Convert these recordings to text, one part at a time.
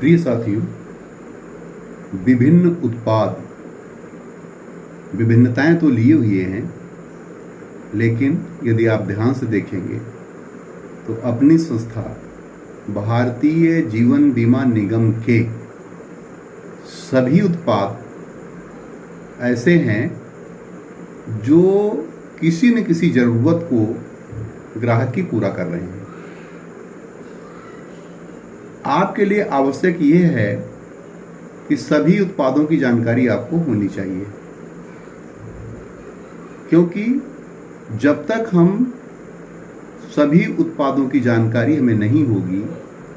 प्रिय साथियों, विभिन्न उत्पाद विभिन्नताएं तो लिए हुए हैं, लेकिन यदि आप ध्यान से देखेंगे तो अपनी संस्था भारतीय जीवन बीमा निगम के सभी उत्पाद ऐसे हैं जो किसी न किसी ज़रूरत को ग्राहक की पूरा कर रहे हैं। आपके लिए आवश्यक यह है कि सभी उत्पादों की जानकारी आपको होनी चाहिए, क्योंकि जब तक हम सभी उत्पादों की जानकारी हमें नहीं होगी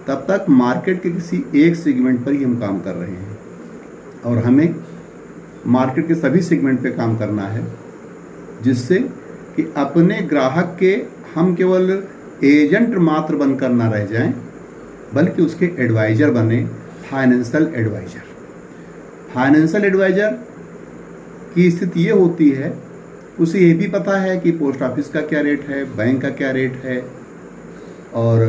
तब तक मार्केट के किसी एक सेगमेंट पर ही हम काम कर रहे हैं, और हमें मार्केट के सभी सेगमेंट पे काम करना है, जिससे कि अपने ग्राहक के हम केवल एजेंट मात्र बनकर ना रह जाएं, बल्कि उसके एडवाइज़र बने। फाइनेंशियल एडवाइज़र की स्थिति ये होती है, उसे ये भी पता है कि पोस्ट ऑफिस का क्या रेट है, बैंक का क्या रेट है, और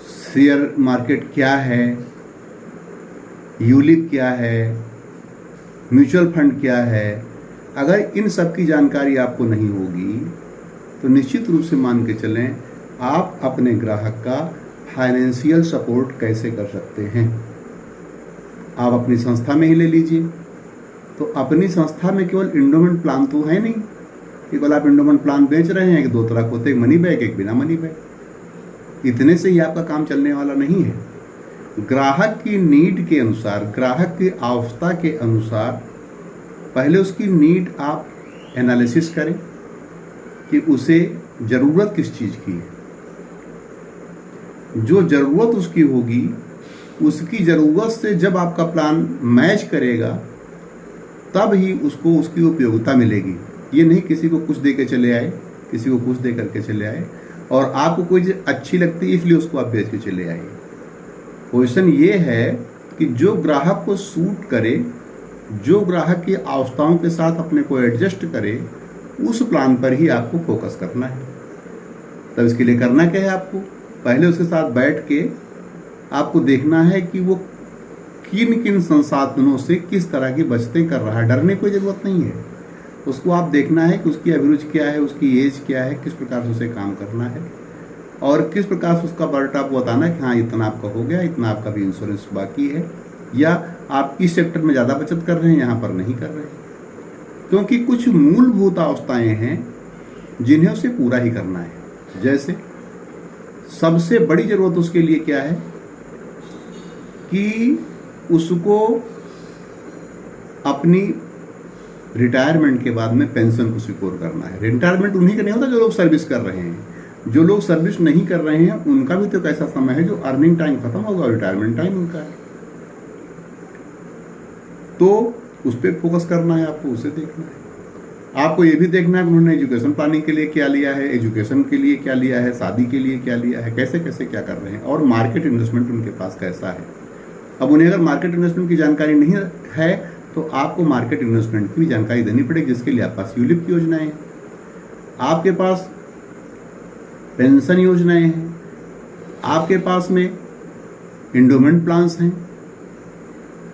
शेयर मार्केट क्या है, यूलिप क्या है, म्यूचुअल फंड क्या है। अगर इन सब की जानकारी आपको नहीं होगी तो निश्चित रूप से मान के चलें, आप अपने ग्राहक का फाइनेंशियल सपोर्ट कैसे कर सकते हैं। आप अपनी संस्था में ही ले लीजिए, तो अपनी संस्था में केवल इंडोमेंट प्लान तो है नहीं, केवल आप इंडोमेंट प्लान बेच रहे हैं कि दो तरह होते, एक मनी बैक एक बिना मनी बैक। इतने से ही आपका काम चलने वाला नहीं है। ग्राहक की नीड के अनुसार, ग्राहक की आवश्यकता के अनुसार पहले उसकी नीड आप एनालिसिस करें कि उसे ज़रूरत किस चीज़ की है। जो ज़रूरत उसकी होगी, उसकी ज़रूरत से जब आपका प्लान मैच करेगा तब ही उसको उसकी उपयोगिता मिलेगी। ये नहीं किसी को कुछ दे के चले आए, किसी को कुछ दे करके चले आए, और आपको कोई चीज़ अच्छी लगती है इसलिए उसको आप बेच के चले आए। क्वेश्चन ये है कि जो ग्राहक को सूट करे, जो ग्राहक की आवश्यकताओं के साथ अपने को एडजस्ट करे, उस प्लान पर ही आपको फोकस करना है। तब इसके लिए करना क्या है, आपको पहले उसके साथ बैठ के आपको देखना है कि वो किन किन संसाधनों से किस तरह की बचतें कर रहा है। डरने की कोई ज़रूरत नहीं है। उसको आप देखना है कि उसकी अभिरुचि क्या है, उसकी एज क्या है, किस प्रकार से उसे काम करना है, और किस प्रकार से उसका बजट आपको बताना है कि हाँ इतना आपका हो गया, इतना आपका भी इंश्योरेंस बाकी है, या आप इस सेक्टर में ज़्यादा बचत कर रहे हैं, यहाँ पर नहीं कर रहे हैं। क्योंकि कुछ मूलभूत आवश्यकताएँ हैं जिन्हें उसे पूरा ही करना है। जैसे सबसे बड़ी ज़रूरत उसके लिए क्या है कि उसको अपनी रिटायरमेंट के बाद में पेंशन को सिक्योर करना है। रिटायरमेंट उन्हीं का नहीं होता जो लोग सर्विस कर रहे हैं। जो लोग सर्विस नहीं कर रहे हैं उनका भी तो एक ऐसा समय है जो अर्निंग टाइम खत्म होगा, रिटायरमेंट टाइम उनका है। तो उस पर फोकस करना है, आपको उसे देखना है। आपको ये भी देखना है कि उन्होंने एजुकेशन प्लानिंग के लिए क्या लिया है, एजुकेशन के लिए क्या लिया है, शादी के लिए क्या लिया है, कैसे कैसे क्या कर रहे हैं, और मार्केट इन्वेस्टमेंट उनके पास कैसा है। अब उन्हें अगर मार्केट इन्वेस्टमेंट की जानकारी नहीं है तो आपको मार्केट इन्वेस्टमेंट की भी जानकारी देनी पड़ेगी, जिसके लिए आपके पास यूलिप की योजनाएं हैं, आपके पास पेंशन योजनाएं हैं, आपके पास में इंडोमेंट प्लान्स हैं,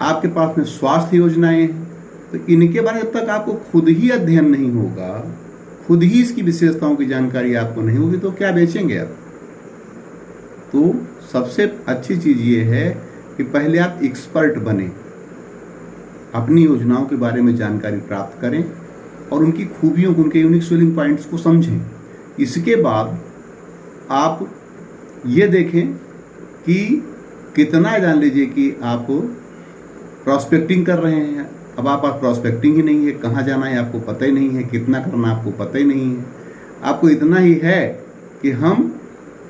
आपके पास में स्वास्थ्य योजनाएं हैं। तो इनके बारे में जब तक आपको खुद ही अध्ययन नहीं होगा, खुद ही इसकी विशेषताओं की जानकारी आपको नहीं होगी, तो क्या बेचेंगे आप। तो सबसे अच्छी चीज़ ये है कि पहले आप एक्सपर्ट बने, अपनी योजनाओं के बारे में जानकारी प्राप्त करें और उनकी खूबियों को, उनके यूनिक सेलिंग पॉइंट्स को समझें। इसके बाद आप ये देखें कि कितना, जान लीजिए कि आप प्रॉस्पेक्टिंग कर रहे हैं। अब आप पास प्रॉस्पेक्टिंग ही नहीं है, कहाँ जाना है आपको पता ही नहीं है, कितना करना आपको पता ही नहीं है। आपको इतना ही है कि हम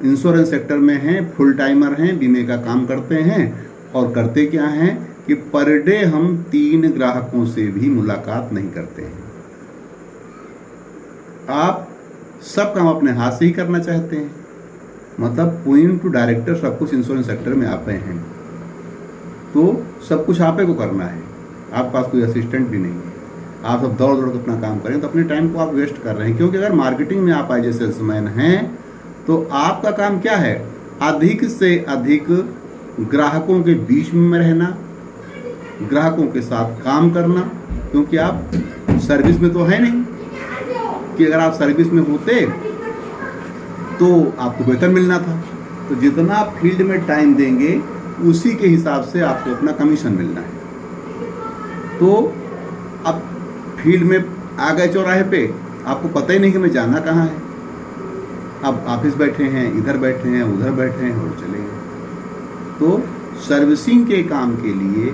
इंश्योरेंस सेक्टर में हैं, फुल टाइमर हैं, बीमे का काम करते हैं, और करते क्या हैं कि पर डे हम 3 ग्राहकों से भी मुलाकात नहीं करते हैं। आप सब काम अपने हाथ से ही करना चाहते हैं, मतलब पॉइंट टू डायरेक्टर सब कुछ इंश्योरेंस सेक्टर में आप हैं, तो सब कुछ आप ही को करना है। आपके पास कोई असिस्टेंट भी नहीं है। आप सब दौड़ दौड़ के अपना काम करें तो अपने टाइम को आप वेस्ट कर रहे हैं। क्योंकि अगर मार्केटिंग में आप सेल्समैन हैं तो आपका काम क्या है, अधिक से अधिक ग्राहकों के बीच में रहना, ग्राहकों के साथ काम करना, क्योंकि आप सर्विस में तो है नहीं कि अगर आप सर्विस में होते तो आपको वेतन मिलना था। तो जितना आप फील्ड में टाइम देंगे उसी के हिसाब से आपको अपना कमीशन मिलना है। तो अब फील्ड में आ गए चौराहे पे, आपको पता ही नहीं कि मैं जाना कहाँ है। अब ऑफिस बैठे हैं, इधर बैठे हैं, उधर बैठे हैं और चले गए। तो सर्विसिंग के काम के लिए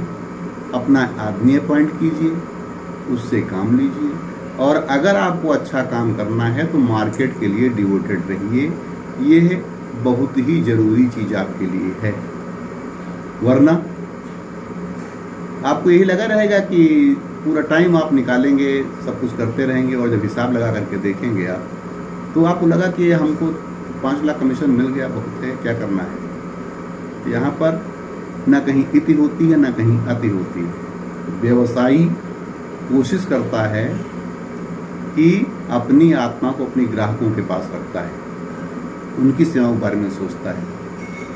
अपना आदमी अपॉइंट कीजिए, उससे काम लीजिए, और अगर आपको अच्छा काम करना है तो मार्केट के लिए डिवोटेड रहिए। ये बहुत ही ज़रूरी चीज़ आपके लिए है, वरना आपको यही लगा रहेगा कि पूरा टाइम आप निकालेंगे, सब कुछ करते रहेंगे, और जब हिसाब लगा करके देखेंगे आप तो आपको लगा कि हमको 5 लाख कमीशन मिल गया, बहुत है, क्या करना है। यहाँ पर ना कहीं इति होती है, ना कहीं अति होती है। व्यवसायी कोशिश करता है कि अपनी आत्मा को अपने ग्राहकों के पास रखता है, उनकी सेवाओं के बारे में सोचता है।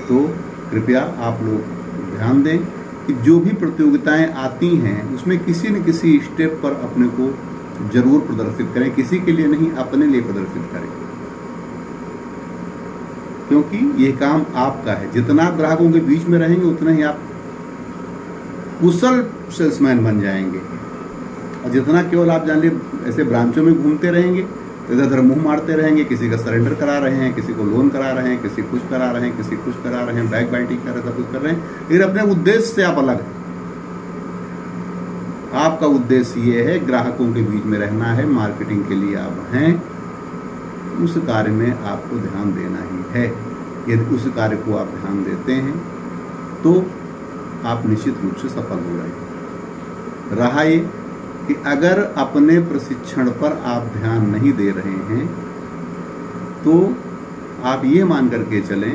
तो कृपया आप लोग ध्यान दें कि जो भी प्रतियोगिताएं आती हैं उसमें किसी न किसी स्टेप पर अपने को जरूर प्रदर्शित करें, किसी के लिए नहीं, अपने लिए प्रदर्शित करें, क्योंकि ये काम आपका है। जितना आप ग्राहकों के बीच में रहेंगे उतना ही आप कुशल सेल्समैन बन जाएंगे, और जितना केवल आप जान लीजिए ऐसे ब्रांचों में घूमते रहेंगे, इधर उधर मुंह मारते रहेंगे, किसी का सरेंडर करा रहे हैं, किसी को लोन करा रहे हैं, किसी कुछ करा रहे हैं, किसी कुछ करा रहे हैं, बैक बाइटिंग कर रहे हैं, सब कुछ कर रहे हैं, लेकिन अपने उद्देश्य से आप अलग हैं। आपका उद्देश्य ये है ग्राहकों के बीच में रहना है, मार्केटिंग के लिए आप हैं, उस कार्य में आपको ध्यान देना ही है। यदि उस कार्य को आप ध्यान देते हैं तो आप निश्चित रूप से सफल हो रहे हैं। रहा ये कि अगर अपने प्रशिक्षण पर आप ध्यान नहीं दे रहे हैं तो आप ये मान करके चलें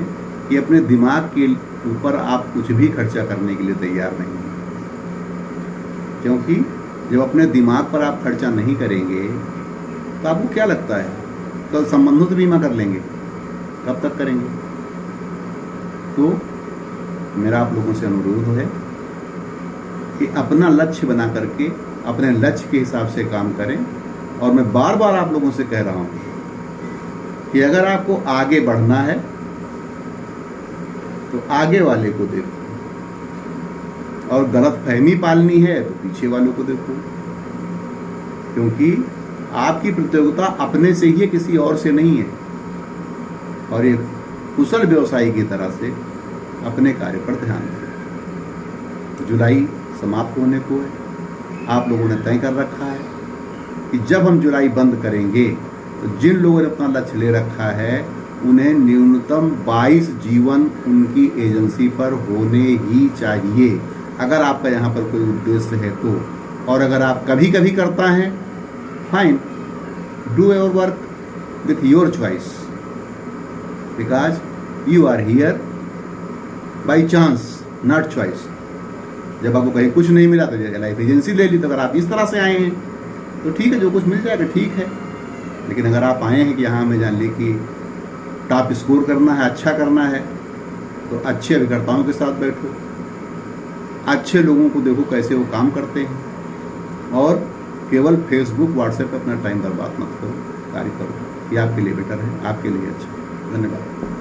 कि अपने दिमाग के ऊपर आप कुछ भी खर्चा करने के लिए तैयार नहीं हैं, क्योंकि जब अपने दिमाग पर आप खर्चा नहीं करेंगे तो आपको क्या लगता है कल संबंधों से बीमा कर लेंगे, कब तक करेंगे। तो मेरा आप लोगों से अनुरोध है कि अपना लक्ष्य बना करके अपने लक्ष्य के हिसाब से काम करें। और मैं बार बार आप लोगों से कह रहा हूं कि अगर आपको आगे बढ़ना है तो आगे वाले को देखो, और गलत फहमी पालनी है तो पीछे वालों को देखो, क्योंकि आपकी प्रतियोगिता अपने से ही है, किसी और से नहीं है। और एक कुशल व्यवसायी की तरह से अपने कार्य पर ध्यान दें। जुलाई समाप्त होने को है, आप लोगों ने तय कर रखा है कि जब हम जुलाई बंद करेंगे तो जिन लोगों ने अपना लक्ष्य ले रखा है उन्हें न्यूनतम 22 जीवन उनकी एजेंसी पर होने ही चाहिए, अगर आपका यहाँ पर कोई उद्देश्य है तो। और अगर आप कभी कभी करता है, fine, do your work with your choice, because you are here by chance, not choice. जब आपको कहीं कुछ नहीं मिला तो लाइफ एजेंसी ले ली। तो अगर आप इस तरह से आए हैं तो ठीक है, जो कुछ मिल जाएगा ठीक है, लेकिन अगर आप आए हैं कि यहाँ हमें जान ली कि टॉप स्कोर करना है, अच्छा करना है, तो अच्छे अभिकर्ताओं के साथ बैठो, अच्छे लोगों को देखो कैसे वो काम करते हैं, और केवल फेसबुक व्हाट्सएप पर अपना टाइम बर्बाद मत करो, कार्य करो। ये आपके लिए बेटर है, आपके लिए अच्छा है। धन्यवाद।